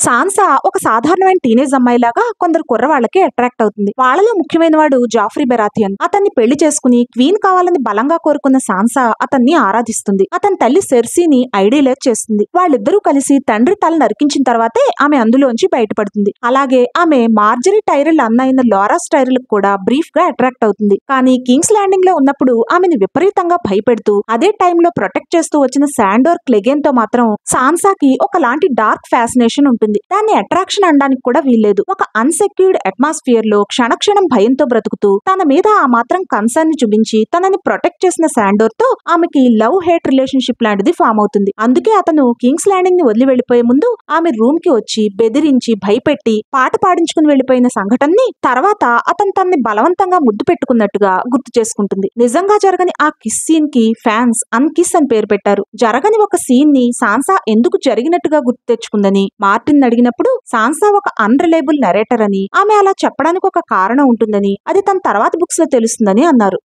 Sansa ఒక సాధారణమైన teenage అమ్మాయిలాగా కొందరు కుర్రవాళ్ళకి అట్రాక్ట్ అవుతుంది. వాళ్ళలో ముఖ్యమైన వాడు జాఫ్రీ బెరాథియన్. అతన్ని పెళ్లి చేసుకుని క్వీన్ కావాలని బలంగా కోరుకున్న సాన్సా అతన్ని ఆరాధిస్తుంది. అతని తల్లి సెర్సీని ఐడియలైజ్ చేస్తుంది. వాళ్ళిద్దరూ కలిసి తండ్రి తల నరికించిన తర్వాతే ఆమె అందులోంచి బయటపడుతుంది. అలాగే ఆమె మార్జరీ టైరిల్ అన్న అయిన లారా టైరిల్ కూడా బ్రీఫ్ గా అట్రాక్ట్ అవుతుంది. కానీ కింగ్స్ ల్యాండింగ్ లో ఉన్నప్పుడు ఆమెను విపరీతంగా భయపెడుతూ అదే టైంలో ప్రొటెక్ట్ చేస్తూ వచ్చిన శాండోర్ క్లెగెన్ తో మాత్రం సాన్సాకి ఒకలాంటి డార్క్ ఫ్యాసినేషన్ ఉంటుంది. దాన్ని అట్రాక్షన్ అనడానికి కూడా వీల్లేదు. ఒక అన్సెక్యూర్డ్ అట్మాస్ఫియర్ లో క్షణక్షణం భయంతో బ్రతుకుతూ తన మీద ఆ మాత్రం కన్సర్న్ ని చూపించి తనని ప్రొటెక్ట్ చేసిన శాండోర్ తో ఆమెకి లవ్ హేట్ రిలేషన్షిప్ లాంటిది ఫామ్ అవుతుంది. అందుకే అతను కింగ్స్ ల్యాండింగ్ ని వదిలి వెళ్లిపోయే ముందు ఆమె రూమ్ కి వచ్చి బెదిరించి భయపెట్టి పాట పాడించుకుని వెళ్లిపోయిన సంఘటనని తర్వాత అతను తనని బలవంతంగా ముద్దు పెట్టుకున్నట్టుగా గుర్తు చేసుకుంటుంది. నిజంగా జరగని ఆ కిస్ సీన్ కి ఫ్యాన్స్ అన్కిస్ అని పేరు పెట్టారు. జరగని ఒక సీన్ ని సాన్సా ఎందుకు జరిగినట్టుగా గుర్తు తెచ్చుకుందని మార్టిన్ అడిగినప్పుడు సాన్సా ఒక అన్రిలయబుల్ నరేటర్ అని, ఆమె అలా చెప్పడానికి ఒక కారణం ఉంటుందని, అది తన తర్వాత బుక్స్ లో తెలుస్తుందని అన్నారు.